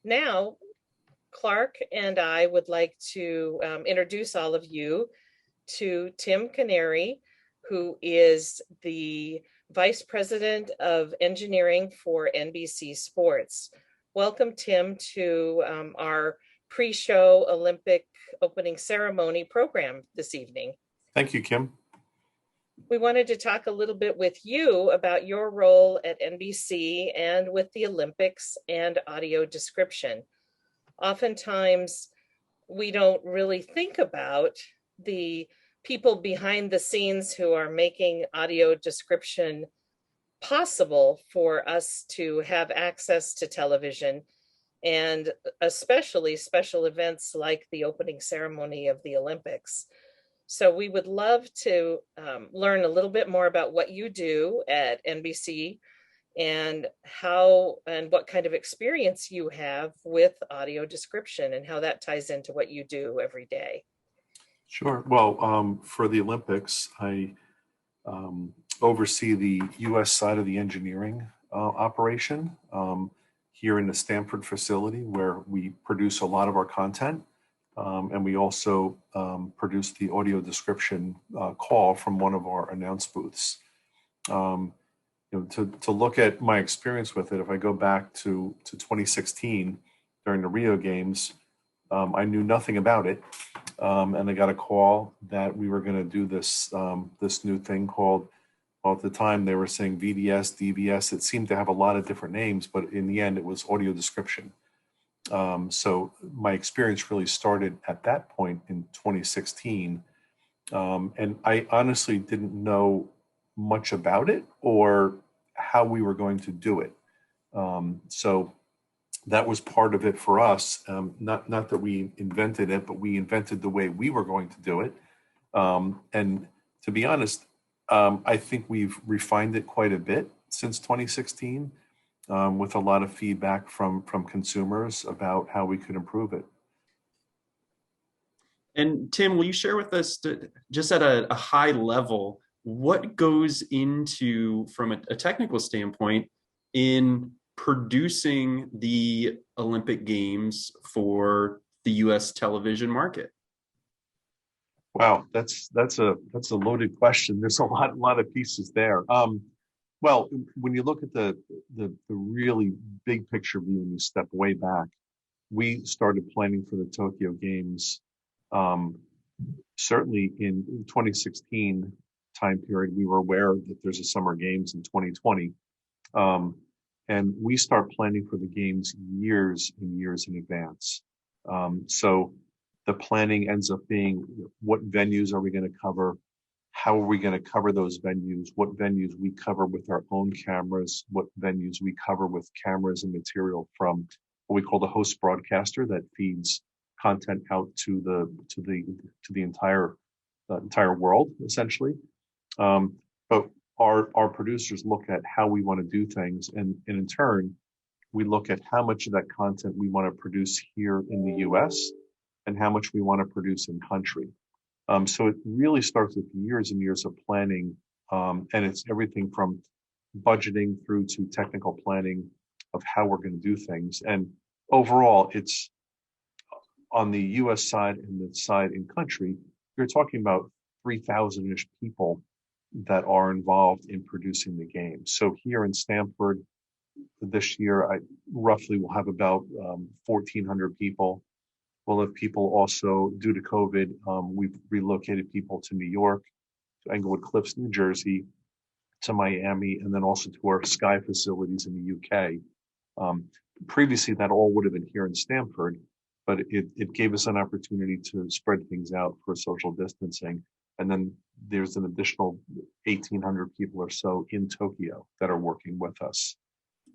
Now, Clark and I would like to introduce all of you to Tim Canary, who is the Vice President of Engineering for NBC Sports. Welcome, Tim, to our pre-show Olympic opening ceremony program this evening. Thank you, Kim. We wanted to talk a little bit with you about your role at NBC and with the Olympics and audio description. Oftentimes, we don't really think about the people behind the scenes who are making audio description possible for us to have access to television, and especially special events like the opening ceremony of the Olympics. So we would love to learn a little bit more about what you do at NBC and how and what kind of experience you have with audio description and how that ties into what you do every day. Sure. Well, for the Olympics, I oversee the U.S. side of the engineering operation here in the Stamford facility, where we produce a lot of our content. And we also produce the audio description call from one of our announce booths. To look at my experience with it, if I go back to 2016 during the Rio Games, I knew nothing about it, and I got a call that we were going to do this new thing called, well, at the time they were saying VDS, DVS. It seemed to have a lot of different names, but in the end, it was audio description. So my experience really started at that point in 2016, and I honestly didn't know much about it or how we were going to do it. So that was part of it for us. Not that we invented it, but we invented the way we were going to do it. And to be honest, I think we've refined it quite a bit since 2016. With a lot of feedback from consumers about how we could improve it. And Tim, will you share with us, just at a high level, what goes into, from a technical standpoint, in producing the Olympic Games for the U.S. television market? Wow, that's a loaded question. There's a lot of pieces there. Well, when you look at the really big picture view and you step way back, we started planning for the Tokyo Games certainly in 2016 time period. We were aware that there's a Summer Games in 2020, and we start planning for the Games years and years in advance. So the planning ends up being, what venues are we going to cover? How are we going to cover those venues? What venues we cover with our own cameras? What venues we cover with cameras and material from what we call the host broadcaster that feeds content out to the entire world, essentially. But our producers look at how we want to do things, and in turn, we look at how much of that content we want to produce here in the U.S. and how much we want to produce in country. So it really starts with years and years of planning, and it's everything from budgeting through to technical planning of how we're going to do things. And overall, it's on the U.S. side and the side in country, you're talking about 3,000-ish people that are involved in producing the game. So here in Stamford this year, I roughly will have about 1,400 people. We'll have people also, due to COVID, we've relocated people to New York, to Englewood Cliffs, New Jersey, to Miami, and then also to our Sky facilities in the UK. Previously, that all would have been here in Stamford, but it gave us an opportunity to spread things out for social distancing. And then there's an additional 1,800 people or so in Tokyo that are working with us.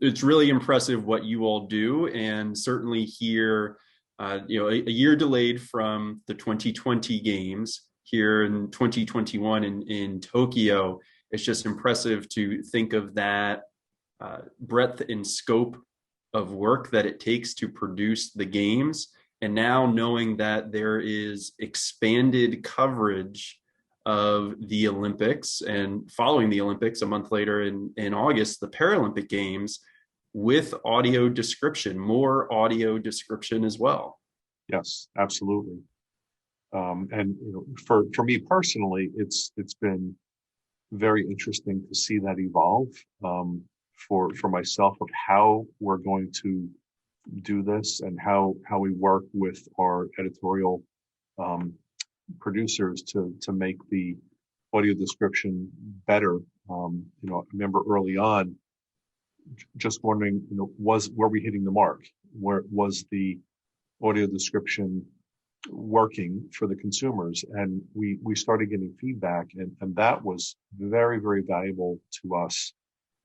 It's really impressive what you all do, and certainly here, a year delayed from the 2020 games, here in 2021 in Tokyo. It's just impressive to think of that breadth and scope of work that it takes to produce the games. And now knowing that there is expanded coverage of the Olympics, and following the Olympics a month later in August, the Paralympic Games, with audio description, more audio description as well. Yes, absolutely. And for me personally, it's been very interesting to see that evolve. For myself, of how we're going to do this and how we work with our editorial producers to make the audio description better. I remember early on just wondering, were we hitting the mark? Where was the audio description working for the consumers? And we started getting feedback, and that was very, very valuable to us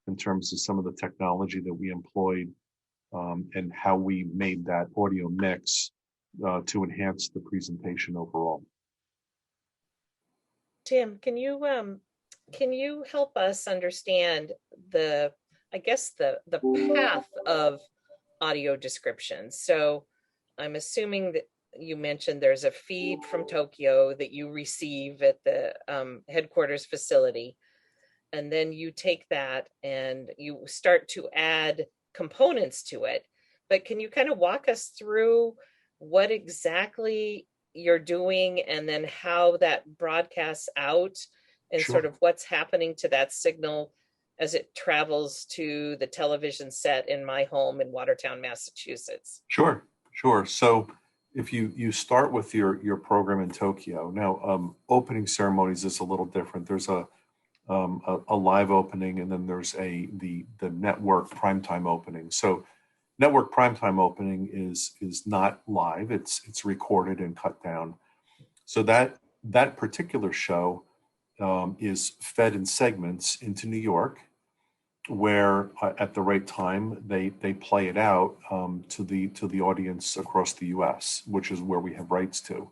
in terms of some of the technology that we employed, and how we made that audio mix to enhance the presentation overall. Tim, can you help us understand the path of audio description? So I'm assuming that you mentioned there's a feed from Tokyo that you receive at the headquarters facility, and then you take that and you start to add components to it. But can you kind of walk us through what exactly you're doing, and then how that broadcasts out, and Sure. sort of what's happening to that signal as it travels to the television set in my home in Watertown, Massachusetts? Sure. So if you start with your program in Tokyo, now opening ceremonies is a little different. There's a live opening, and then there's the network primetime opening. So network primetime opening is not live. It's recorded and cut down. So that particular show is fed in segments into New York, where at the right time they play it out to the audience across the U.S., which is where we have rights to.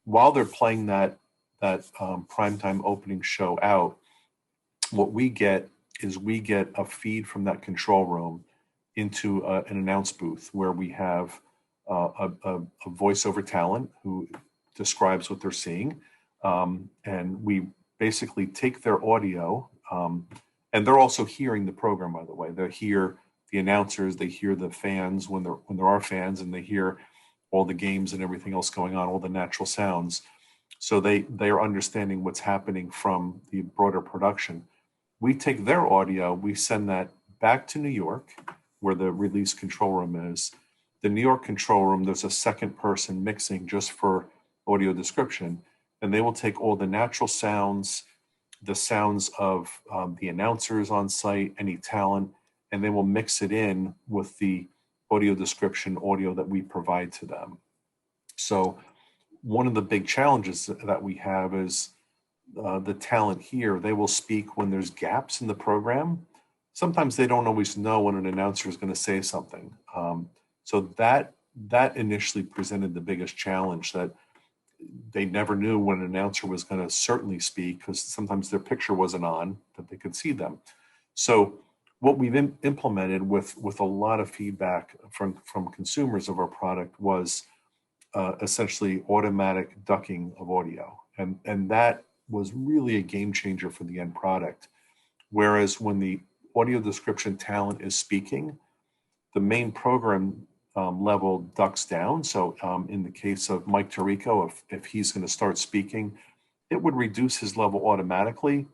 While they're playing that primetime opening show out, what we get is a feed from that control room into an announce booth, where we have a voiceover talent who describes what they're seeing, and we basically take their audio, and they're also hearing the program, by the way. They hear the announcers, they hear the fans when there are fans, and they hear all the games and everything else going on, all the natural sounds. So they are understanding what's happening from the broader production. We take their audio, we send that back to New York, where the release control room is. The New York control room, there's a second person mixing just for audio description, and they will take all the natural sounds, the sounds of the announcers on site, any talent, and they will mix it in with the audio description audio that we provide to them. So one of the big challenges that we have is the talent here. They will speak when there's gaps in the program. Sometimes they don't always know when an announcer is going to say something. So that initially presented the biggest challenge, that they never knew when an announcer was going to certainly speak, because sometimes their picture wasn't on that they could see them. So what we've implemented with a lot of feedback from consumers of our product was essentially automatic ducking of audio. And that was really a game changer for the end product. Whereas when the audio description talent is speaking, the main program level ducks down. So in the case of Mike Tirico, if he's going to start speaking, it would reduce his level automatically.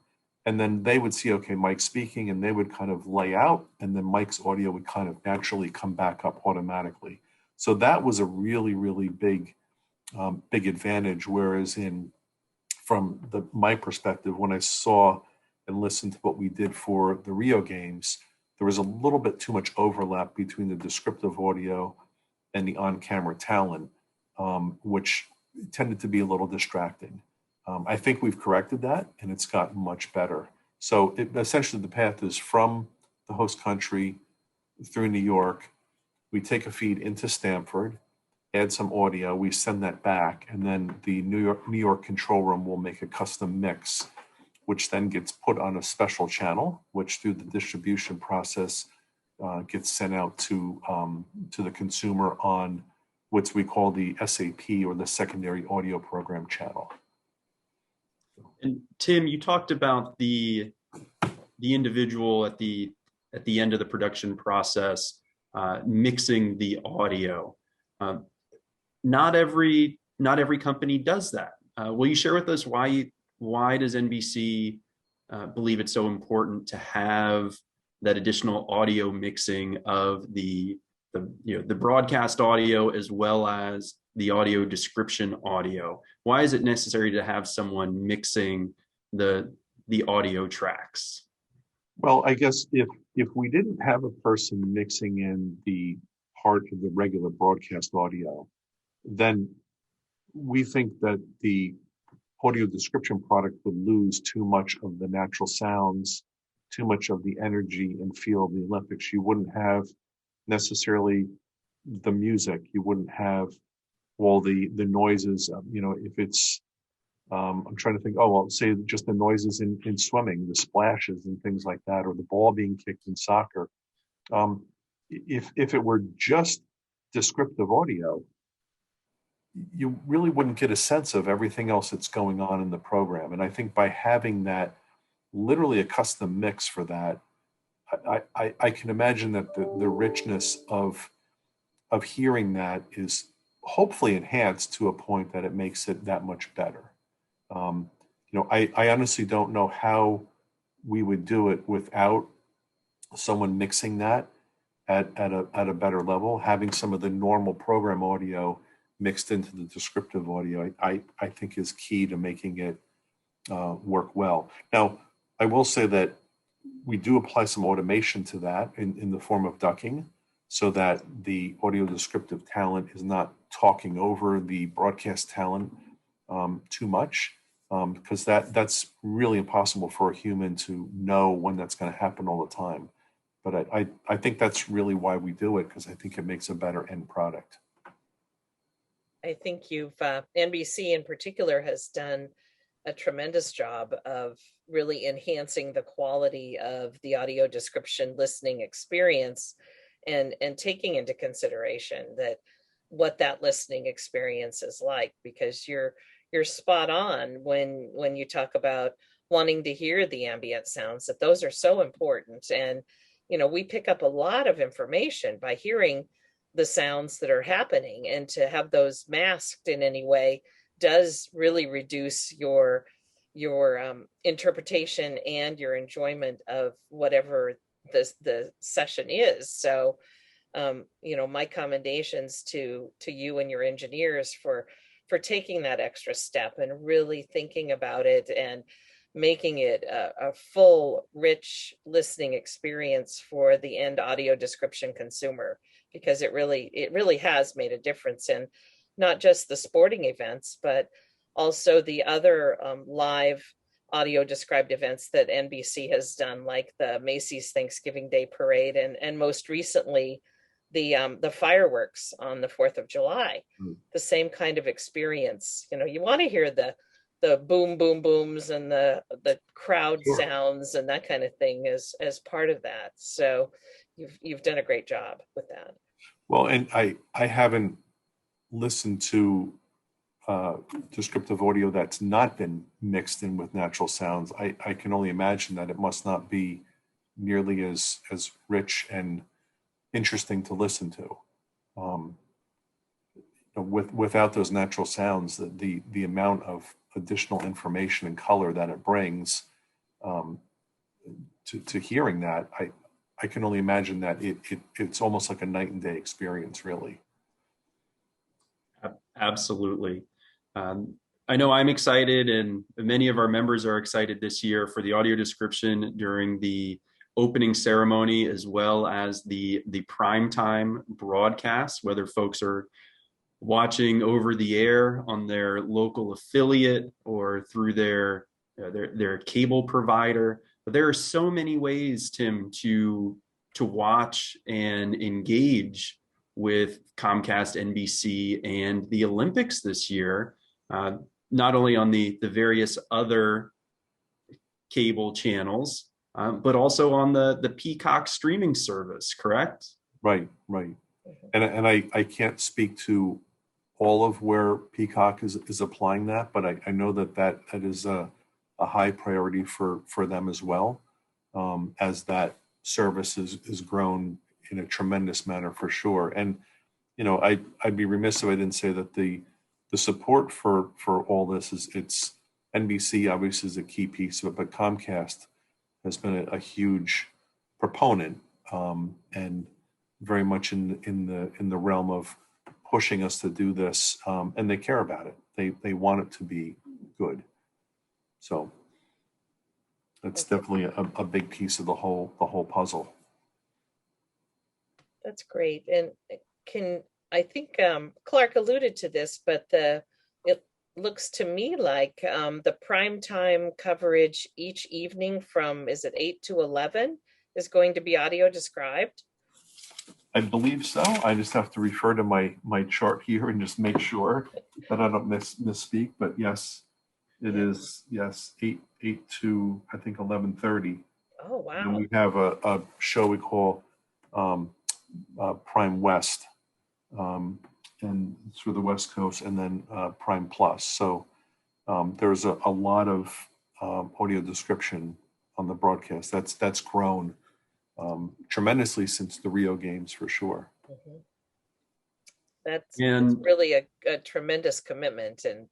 And then they would see, okay, Mike's speaking, and they would kind of lay out, and then Mike's audio would kind of naturally come back up automatically. So that was a really, really big advantage. Whereas from my perspective, when I saw and listened to what we did for the Rio Games, there was a little bit too much overlap between the descriptive audio and the on-camera talent, which tended to be a little distracting. I think we've corrected that, and it's gotten much better. So essentially the path is from the host country through New York. We take a feed into Stamford, add some audio, we send that back, and then the New York control room will make a custom mix, which then gets put on a special channel, which through the distribution process gets sent out to the consumer on what we call the SAP, or the secondary audio program channel. And Tim, you talked about the individual at the at the end of the production process, mixing the audio. Not every company does that. Will you share with us why does NBC believe it's so important to have that additional audio mixing of the broadcast audio as well as the audio description audio? Why is it necessary to have someone mixing the audio tracks? Well, I guess if we didn't have a person mixing in the part of the regular broadcast audio, then we think that the audio description product would lose too much of the natural sounds, too much of the energy and feel of the Olympics. You wouldn't have necessarily the music. You wouldn't have all the noises. If it's, I'm trying to think, say just the noises in swimming, the splashes and things like that, or the ball being kicked in soccer. If it were just descriptive audio, you really wouldn't get a sense of everything else that's going on in the program. And I think by having that, literally a custom mix for that, I can imagine that the richness of hearing that is hopefully enhanced to a point that it makes it that much better. I honestly don't know how we would do it without someone mixing that at a better level, having some of the normal program audio mixed into the descriptive audio, I think is key to making it work well. Now, I will say that we do apply some automation to that in the form of ducking, so that the audio descriptive talent is not talking over the broadcast talent too much, because that's really impossible for a human to know when that's going to happen all the time. But I think that's really why we do it, because I think it makes a better end product. I think NBC in particular has done a tremendous job of really enhancing the quality of the audio description listening experience, and taking into consideration that what that listening experience is like, because you're spot on when you talk about wanting to hear the ambient sounds, that those are so important. And we pick up a lot of information by hearing the sounds that are happening, and to have those masked in any way does really reduce your interpretation and your enjoyment of whatever the session is. So my commendations to you and your engineers for taking that extra step and really thinking about it and making it a full, rich listening experience for the end audio description consumer, because it really has made a difference in not just the sporting events, but also the other live audio described events that NBC has done, like the Macy's Thanksgiving Day Parade, and most recently the fireworks on the 4th of July. The same kind of experience. You want to hear the boom boom booms and the crowd sounds and that kind of thing as part of that. So you've done a great job with that. Well, and I haven't listened to descriptive audio that's not been mixed in with natural sounds. I can only imagine that it must not be nearly as rich and interesting to listen to. Without those natural sounds, the amount of additional information and color that it brings to hearing that, I can only imagine that it's almost like a night and day experience, really. Absolutely. I know I'm excited, and many of our members are excited this year for the audio description during the opening ceremony, as well as the primetime broadcast, whether folks are watching over the air on their local affiliate or through their cable provider. But there are so many ways, Tim, to watch and engage with Comcast, NBC, and the Olympics this year, not only on the various other cable channels, but also on the Peacock streaming service, correct? Right. And I can't speak to all of where Peacock is applying that, but I know that is a high priority for them as well, as that service is grown in a tremendous manner for sure. And, I'd be remiss if I didn't say that the support for all this it's NBC obviously is a key piece of it, but Comcast has been a huge proponent, and very much in the realm of pushing us to do this, and they care about it. They want it to be good. So that's definitely a big piece of the whole puzzle. That's great. And I think Clark alluded to this, but it looks to me like the primetime coverage each evening from, is it 8 to 11, is going to be audio described? I believe so. I just have to refer to my chart here and just make sure that I don't misspeak. But yes, it is. Yes, 8 to I think 11:30. Oh wow! And we have a show we call Prime West, and through the West Coast, and then Prime Plus. So there's a lot of audio description on the broadcast. That's grown tremendously since the Rio Games, for sure. Mm-hmm. That's really a tremendous commitment, and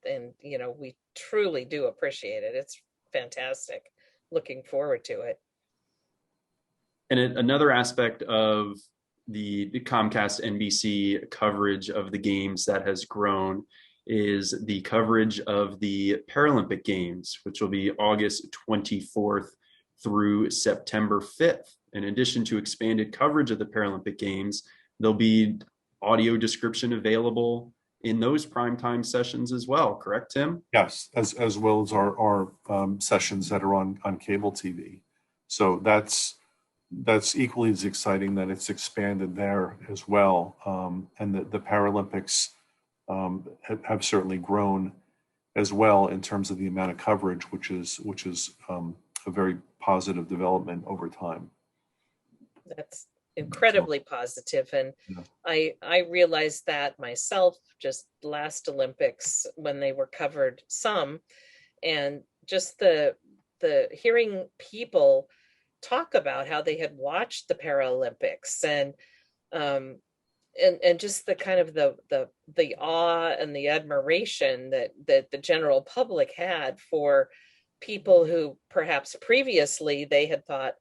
we truly do appreciate it. It's fantastic. Looking forward to it. And another aspect of the Comcast NBC coverage of the games that has grown is the coverage of the Paralympic Games, which will be August 24th through September 5th. In addition to expanded coverage of the Paralympic Games, there'll be audio description available in those primetime sessions as well, correct, Tim? Yes, as well as our sessions that are on cable TV. So that's equally as exciting that it's expanded there as well. And the Paralympics have certainly grown as well in terms of the amount of coverage, which is a very positive development over time. That's incredibly positive. And yeah. I realized that myself just last Olympics when they were covered some, and just the hearing people talk about how they had watched the Paralympics and just the kind of the awe and the admiration that the general public had for people who perhaps previously they had thought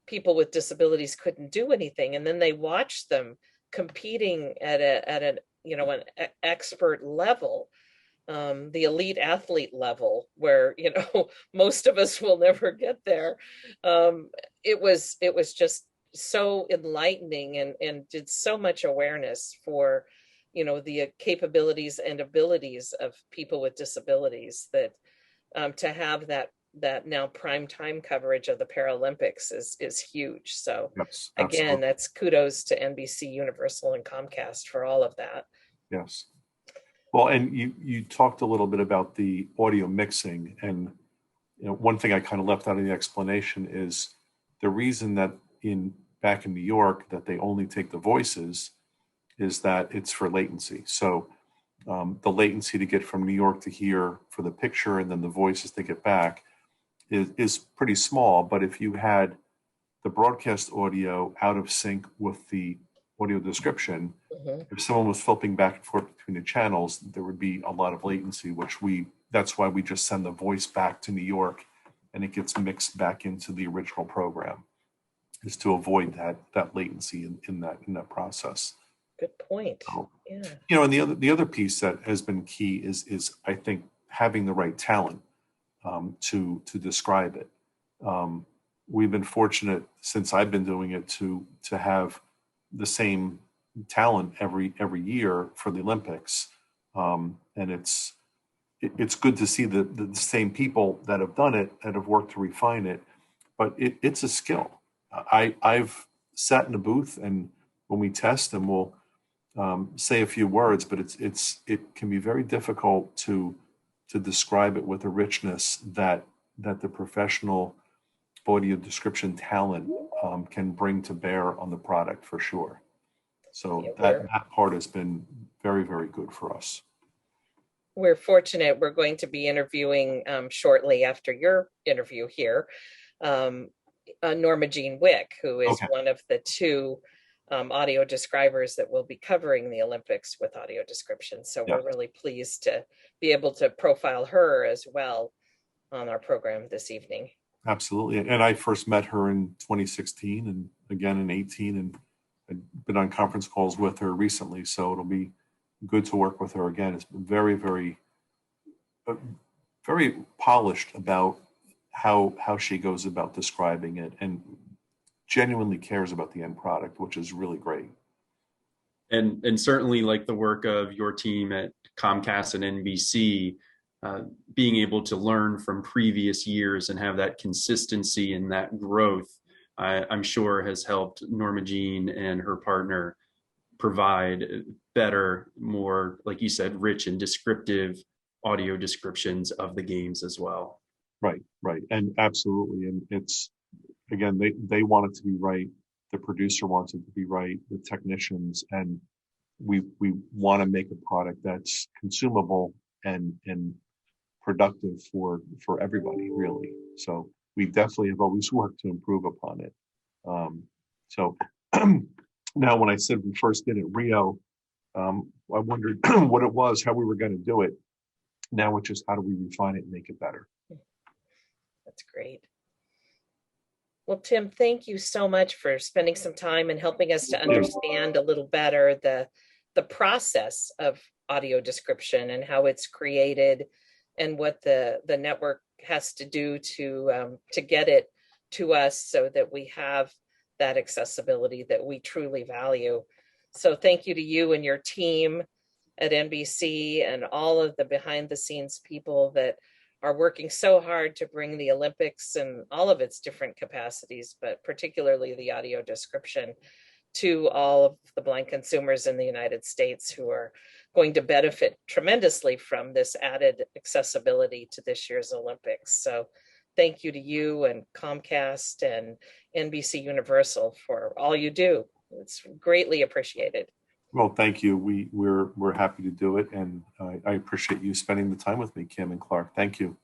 people with disabilities couldn't do anything, and then they watched them competing at an expert level, the elite athlete level, where most of us will never get there. It was just so enlightening and did so much awareness for the capabilities and abilities of people with disabilities, that to have that now prime time coverage of the Paralympics is huge. So yes, again, that's kudos to NBC Universal and Comcast for all of that. Yes. Well, and you talked a little bit about the audio mixing, and one thing I kind of left out of the explanation is the reason that back in New York that they only take the voices is that it's for latency. So the latency to get from New York to here for the picture and then the voices to get back is pretty small. But if you had the broadcast audio out of sync with the audio description, if someone was flipping back and forth between the channels, there would be a lot of latency, that's why we just send the voice back to New York and it gets mixed back into the original program, is to avoid that latency in that process. Good point. So, yeah. And the other piece that has been key is I think having the right talent to describe it. We've been fortunate since I've been doing it to have the same talent every year for the Olympics, and it's good to see the same people that have done it, that have worked to refine it. But it's a skill. I've sat in a booth, and when we test them, we'll say a few words, but it can be very difficult to describe it with a richness that the professional audio description talent can bring to bear on the product, for sure. So that part has been very, very good for us. We're fortunate. We're going to be interviewing shortly after your interview here, Norma Jean Wick, who is Okay. one of the two audio describers that will be covering the Olympics with audio description. So Yeah, we're really pleased to be able to profile her as well on our program this evening. absolutely. And I first met her in 2016 and again in 18, and I've been on conference calls with her recently. So it'll be good to work with her again. It's been very polished about how she goes about describing it, and genuinely cares about the end product, which is really great. And certainly like the work of your team at Comcast and NBC, being able to learn from previous years and have that consistency and that growth, I'm sure has helped Norma Jean and her partner provide better, more, like you said, rich and descriptive audio descriptions of the games as well. Right, and absolutely. And it's, again, they want it to be right. The producer wants it to be right. The technicians, and we want to make a product that's consumable and productive for everybody, really. So we definitely have always worked to improve upon it. So now, when I said we first did it Rio, I wondered what it was, how we were going to do it. Now it's just how do we refine it and make it better. That's great. Well, Tim, thank you so much for spending some time and helping us to understand a little better the process of audio description and how it's created and what the network has to do to get it to us so that we have that accessibility that we truly value. So thank you to you and your team at NBC and all of the behind the scenes people that are working so hard to bring the Olympics and all of its different capacities, but particularly the audio description, to all of the blind consumers in the United States who are going to benefit tremendously from this added accessibility to this year's Olympics. So thank you to you and Comcast and NBC Universal for all you do. It's greatly appreciated. Well, thank you. We're happy to do it, and I appreciate you spending the time with me, Kim and Clark. Thank you.